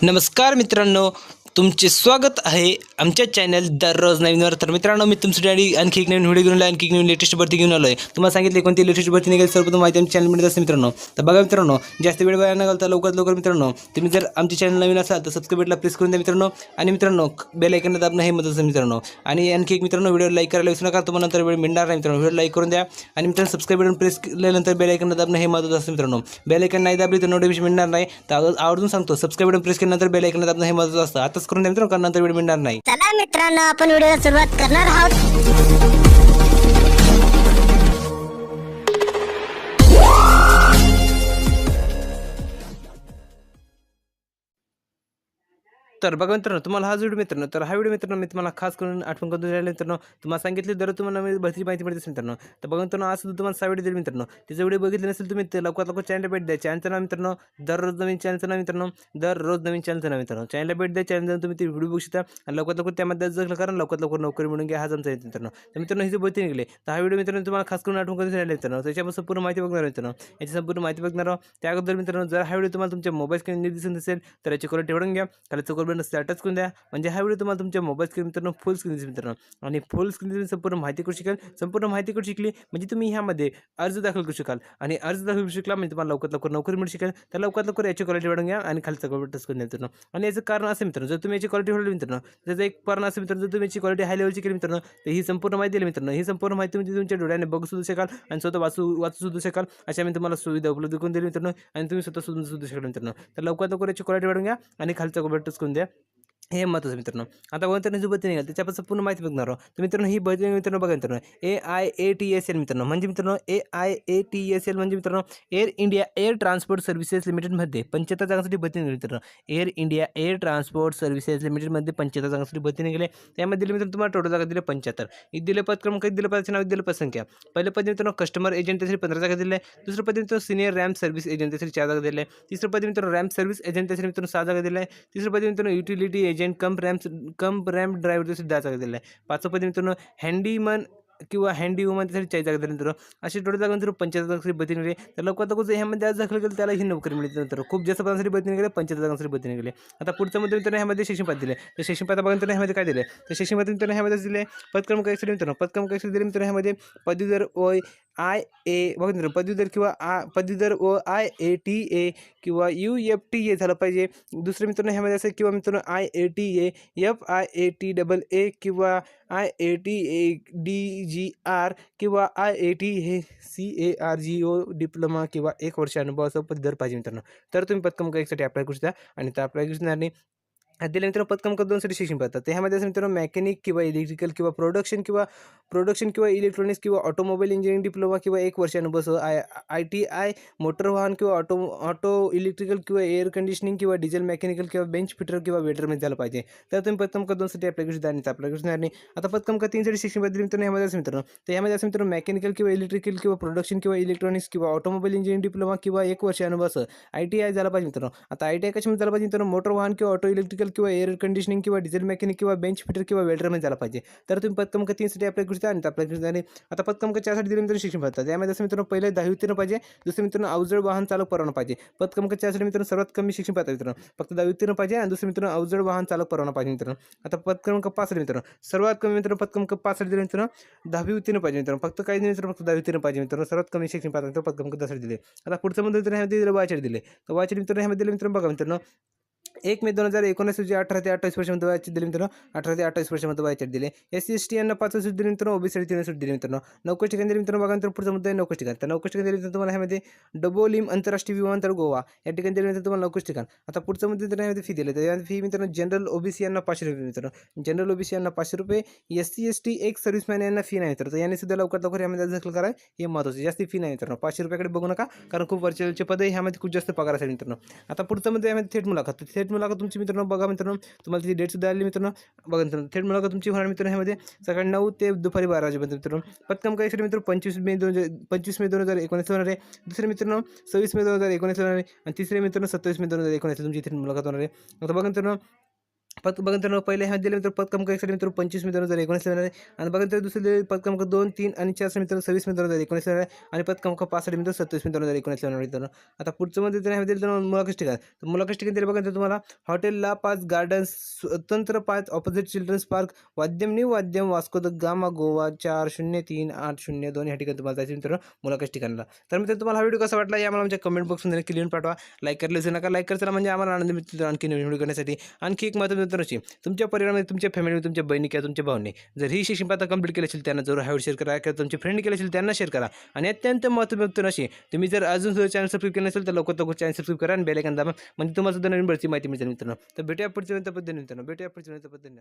नमस्कार मित्रांनो, तुमचे स्वागत आहे आमच्या चॅनल दररोज नवीनवर. तर मित्रांनो, मी तुमच्यासाठी आणखी एक नवीन व्हिडिओ घेऊन आलो, आणखी एक नवीन लेटेस्ट भरती घेऊन आलो आहे. तुम्हाला सांगितले कोणती लेटेस्ट भरती निघेल सर्वप्रथम माहिती आमच्या चॅनलमध्ये असते मित्रांनो. तर बघा मित्रांनो, जास्त वेळ वाया न घालता लवकरात लवकर मित्रांनो, तुम्ही जर आमच्या चॅनल नवीन असाल तर सबस्क्राईब बटनला प्रेस करून द्या मित्रांनो. आणि मित्रांनो, बेल आयकॉनला दाबणं हे महत्त्वाचं मित्रांनो. आणि आणखी एक मित्रांनो, व्हिडिओ लाईक करायला विसरू नका, तुम्हाला नंतर वेळ मिळणार नाही मित्रांनो. व्हिडिओ लाईक करून द्या आणि मित्रांनो सबस्क्राईब बटन प्रेस केल्यानंतर बेल आयकॉनला दाबणं हे महत्त्वाचं असतं मित्रांनो. बेल आयकॉन नाही दाबली तर नोटिफिकेशन मिळणार नाही. तर आवर्जून सांगतो, सबस्क्राईब बटन प्रेस केल्यानंतर बेल आयकॉनला दाबणं हे महत्त्वाचं असतं. आताच करून द्या मित्रांनो, कारण नंतर वेळ मिळणार नाही. चला मित्रांनो, आपण व्हिडिओला सुरुवात करणार आहोत. तर बघा मित्रांनो, तुम्हाला हा व्हिडिओ मित्रांनो, तर हा व्हिडिओ मित्रांनो मी तुम्हाला खास करून आठवण करून राहिलो मित्रांनो. तुम्हाला सांगितले दर तुम्हाला मी भरती माहिती मिळते मित्रांनो. तर बघा मित्रांनो, आज सुद्धा तुम्हाला 6 व्हिडिओ दिले मित्रांनो. त्याचे व्हिडिओ बघितले नसेल तुम्ही ते लवकरात लवकर चॅनलला भेट द्या. चॅनलचं नाव मित्रांनो दररोज नवीन, चॅनलचं नाव मित्रांनो दररोज नवीन, चॅनलचं नाव मित्रांनो. चॅनलला भेट द्या, चॅनल तुम्ही ते व्हिडिओ बघू शकता आणि लवकरात लवकर त्यामध्ये जर कारण लवकरात लवकर नोकरी मिळून घ्या, हाच आमचा मित्रांनो. तर मित्रांनो, ही जी भरती निघाली तर हा व्हिडिओ मित्रांनो तुम्हाला खास करून आठवण करून राहिला मित्रांनो. त्याच्यापासून संपूर्ण माहिती बघणार मित्रांनो. याची संपूर्ण माहिती बघणार आहोत. त्या अगोदर मित्रांनो, जर हा व्हिडिओ तुम्हाला तुमच्या मोबाईल स्क्रीन दिसत असेल तर याची क्वालिटी वाढवून घ्या. खाली चौकोन बटन टच करून द्या, म्हणजे हा व्हिडिओ तुम्हाला तुमच्या मोबाईल स्क्रीन मित्रांनो फुल स्क्रीन दिसेल मित्रांनो. आणि फुल स्क्रीन संपूर्ण माहिती करू शकाल. संपूर्ण माहिती करू शिकली म्हणजे तुम्ही ह्यामध्ये अर्ज दाखल करू शकाल आणि अर्ज दाखल करू शकला म्हणजे तुम्हाला लवकरात लवकर नोकरी मिळू शकेल. तर लवकरात लवकर याची क्वालिटी वाढवून घ्या आणि खालचा बटन टच करून द्या मित्रांनो. आणि याचं कारण असं मित्रांनो, जर तुम्ही याची क्वालिटी वाढवली मित्रांनो, त्याचं एक कारण असं मित्रांनो, जर तुम्ही याची क्वालिटी हाय लेवलची केली मित्रांनो, तर ही संपूर्ण माहिती दिली मित्रांनो. ही संपूर्ण माहिती म्हणजे तुमच्या डोळ्याने बघू सुद्धा शकाल आणि स्वतः वाचू सुद्धा शकाल. अशा मी तुम्हाला सुविधा उपलब्ध करून दिली मित्रांनो आणि तुम्ही स्वतः सुद्धा शकाल मित्रांनो. तर लवकरात लवकर याची क्वालिटी वाढवून घ्या आणि खालचा बटन टच करून द्या. हे महत्त्वाचं मित्रांनो. आता कोणत्या जी भरती निघाली त्याच्यापासून पूर्ण माहिती बघणार आहोत. तर मित्रांनो, ही भरती मित्रांनो बघा मित्रांनो, AIATSL मित्रांनो म्हणजे मित्रांनो AIATSL म्हणजे मित्रांनो air India air transport services लिमिटेडमध्ये 75 जागांसाठी भरती निघाली मित्रांनो. Air India air transport services लिमिटेडमध्ये 75 जागांसाठी भरती निघाली. त्यामध्ये दिले मित्रांनो तुम्हाला टोटल जागा दिले 75. एक दिले पद क्रमांक, दिलं पदाचे नाव, दिलं पदसंख्या. पहिलं पद मित्रांनो कस्टमर एजंट त्यासाठी 15 जागा दिल्या. दुसरं पद मित्रांनो सिनियर रॅम्प सर्व्हिस एजंट त्यासाठी 4 जागा दिल्या. तिसरं पद मित्रांनो रॅम्प सर्व्हिस एजंट त्यासाठी मित्रांनो 6 जागा दिल्या. तिसरं पद मित्रांनो युटिलिटी एजंट कम रॅम्प ड्रायव्हर सुद्धा जागा दिलेला आहे. 5वं पद मित्रांनो हँडीमन किंवा हँडीवुमन त्यासाठी 40 जागा दिल्या मित्रांनो. अशी टोटल जागा मित्रांनो 75 जागांसाठी भरती निघाली. तर लवकरात लवकर ह्यामध्ये आज दाखल केलं त्याला ही नोकरी मिळते मित्रांनो. खूप जास्त पदांसाठी भरती निघाली, 75 जागांसाठी भरती निघाली. आता पुढच्या मध्ये मित्रांनो ह्यामध्ये शिक्षण पात्र दिले. तर शिक्षण पात्र बघा मित्रांनो ह्यामध्ये काय दिले, तर शिक्षण पात्र मित्रांनो ह्यामध्ये दिले पद क्रमांक 61 मित्रांनो. पद क्रमांक 61 दिले मित्रांनो. ह्यामध्ये पदवीधर बघा मित्रांनो, पदवीधर किंवा पदवीधर IATA किंवा UFTA झालं पाहिजे. दुसरं मित्रांनो ह्यामध्ये असेल किंवा मित्रांनो IATA FIATAA किंवा IATADGR किंवा IAT हे CARGO डिप्लोमा किंवा 1 वर्ष अनुभवाचा पदवीधर पाहिजे मित्रांनो. तर तुम्ही पद क्रमांक 1 साठी अप्लाय करू शकता आणि त्या अप्लाय करणाऱ्यांनी दिले मित्रांनो पद क्रमांक 2 साठी शिक्षण पात्रता. त्यामध्ये असं मित्रांनो मेकॅनिक किंवा इलेक्ट्रिकल किंवा प्रोडक्शन किंवा इलेक्ट्रॉनिक्स किंवा ऑटोमोबाईल इंजिनिअरिंग डिप्लोमा किंवा 1 वर्ष अनुभव ITI मोटर वाहन किंवा ऑटो इलेक्ट्रिकल किंवा एअर कंडिशनिंग किंवा डिझेल मेकॅनिकल किंवा बेंच फिटर किंवा वेटरमध्ये झालं पाहिजे. तर तुम्ही पद क्रमांक 2 साठी अप्लाय करू शकता आणि अप्लाय करणाऱ्यांनी आता पद क्रमांक 3 साठी शिक्षण पात्रता मित्रांनो ह्यामध्ये असं मित्रांनो. तर ह्यामध्ये असं मित्रांनो मेकॅनिकल किंवा इलेक्ट्रिकल किंवा प्रोडक्शन किंवा इलेक्ट्रॉनिक्स किंवा ऑटोमोबाईल इंजिनिअरिंग डिप्लोमा किंवा 1 वर्ष अनुभव ITI झाला पाहिजे मित्रांनो. आता ITI कशामध्ये झालं पाहिजे मित्रांनो, मोटर वाहन किंवा ऑटो इलेक्ट्रिकल किंवा एअर कंडिशनिंग किंवा डिझेल मेकॅनिक किंवा बेंच फिटर किंवा वेल्डरमध्ये झाला पाहिजे. तर तुम्ही पद क्रमांक 3 साठी अप्लाय करू शकता आणि अप्लाय करणारे आता पद क्रमांक 4 साठी दिले मित्रांनो शिक्षण पात्रता. त्यामध्ये असं मित्रांनो पहिले 10वी उत्तीर्ण पाहिजे. दुसरं मित्रांनो अवजड वाहन चालक परवाना पाहिजे. पद क्रमांक 4 साठी मित्रांनो सर्वात कमी शिक्षण पात्रता मित्रांनो फक्त 10वी उत्तीर्ण पाहिजे आणि दुसरं मित्रांनो अवजड वाहन चालक परवाना पाहिजे मित्रांनो. आता पद क्रमांक 5 साठी मित्रांनो सर्वात कमी मित्रांनो पद क्रमांक 5 साठी दिले मित्रांनो 10वी उत्तीर्ण पाहिजे मित्रांनो. फक्त काही नाही मित्रांनो, फक्त 10वी उत्तीर्ण पाहिजे मित्रांनो. सर्वात कमी शिक्षण पात्रता पद क्रमांक 10 साठी दिले. आता पुढचं मध्ये मित्रांनो ह्यामध्ये दिलं वाचन दिले. तर वाचन मित्रांनो ह्यामध्ये दिले मित्रांनो बघा मित्रांनो 1 मे 2019 रोजी 18 ते 28 वर्षामध्ये वयाचे दिले मित्रांनो. 18 ते 28 वर्षामध्ये वयाचे दिले. SC ST यांना 5 सूट दिले मित्रांनो. OBC 3 सूट दिले मित्रांनो. 9 ठिकाणी दिले मित्रांनो. बघा मित्रांनो पुढचा मुद्दा आहे 9 ठिकाण. तर 9 ठिकाणी दिले मित्रांनो तुम्हाला ह्यामध्ये डबोलिम आंतरराष्ट्रीय विमानतळ गोवा या ठिकाणी दिले मित्रांनो तुम्हाला 9 ठिकाण. आता पुढचा मुद्दा मित्रांनो ह्यामध्ये फी दिले. तर फी मित्रांनो जनरल OBC यांना 500 रुपये मित्रांनो. जनरल OBC यांना 500 रुपये. SC ST एक सर्व्हिसमॅन यांना फी नाही मित्रांनो. याने सुद्धा लवकरात लवकर यामध्ये दाखल करा, हे महत्त्वाचं. जास्त फी नाही मित्रांनो. 500 रुपयाकडे बघू नका, कारण खूप वर्षाचे पद आहे, ह्यामध्ये खूप जास्त पगार असेल मित्रांनो. आता पुढचा मुद्दा यामध्ये थेट मुलाखत. थेट मुलाखत तुमची मित्रांनो बघा मित्रांनो तुम्हाला त्याची डेट सुद्धा आली मित्रांनो. बघा मित्रांनो थेट मुलाखत तुमची होणार मित्रांनो ह्यामध्ये सकाळी 9 ते दुपारी 12 वाजेपर्यंत मित्रांनो. पद क्रमांक 1 साठी मित्रांनो 25 मे 2019 होणार आहे. दुसरे मित्रांनो 26 मे 2019 होणार आहे आणि तिसरे मित्रांनो 27 मे 2019 तुमची थेट मुलाखत होणार आहे. आता बघा मित्रांनो बघा मित्रांनो, पहिले ह्यात दिले मित्र पद क्रमांक 1 साठी मित्र 25 मित्रांनो 2019 येणार आहे आणि बघा तर दुसरे दिले पद क्रमांक 2, 3 आणि 4 साठी मित्र 26 मित्रांनो 2019 येणार आहे आणि पद क्रमांक 5 साठी मित्र 27 मित्रांनो 2019 येणार आहे मित्रांनो. आता पुढचं मध्ये तर ह्यामध्ये दिलं मुलाखत ठिकाण. तर मुलाखत ठिकाण दिलं बघा तर तुम्हाला हॉटेल ला 5 गार्डन्स, स्वतंत्र 5 opposite children's park, Vaddem new Vaddem, Vasco da Gama, Goa 403802 या ठिकाणी तुम्हाला जायचं मित्रांनो मुलाखत ठिकाणाला. तर मित्रांनो, तुम्हाला हा व्हिडिओ कसा वाटला हे आम्हाला आमच्या कमेंट बॉक्समध्ये नक्की लिहून पाठवा. लाईक करायला विसरू नका. लाईक करायला म्हणजे आम्हाला आनंद मिळतो आणखी नवीन व्हिडिओ करण्यासाठी. आणखी एक महत्त्वाची मित्रांनो, तुमच्या परिवारामध्ये, तुमच्या फॅमिलीमध्ये, तुमच्या बहिणी किंवा तुमच्या भावांनी जर ही शिक्षण पात्रता कंप्लीट केली असेल त्यांना जरूर हा व्हिडिओ शेअर करा किंवा तुमचे फ्रेंड केले असेल त्यांना शेअर करा. आणि अत्यंत महत्त्वपूर्ण अशी, तुम्ही जर अजून सुद्धा चॅनल सबस्क्राईब केलं नसेल तर लवकर लवकर चॅनल सबस्क्राईब करा आणि बेल आयकॉन दाबा, म्हणजे तुम्हाला सुद्धा नवीन भरती माहिती मिळते मित्रांनो. तर भेटूया पुढच्या पद्धतीने मित्रांनो, भेटूया पुढच्या पद्धतीने.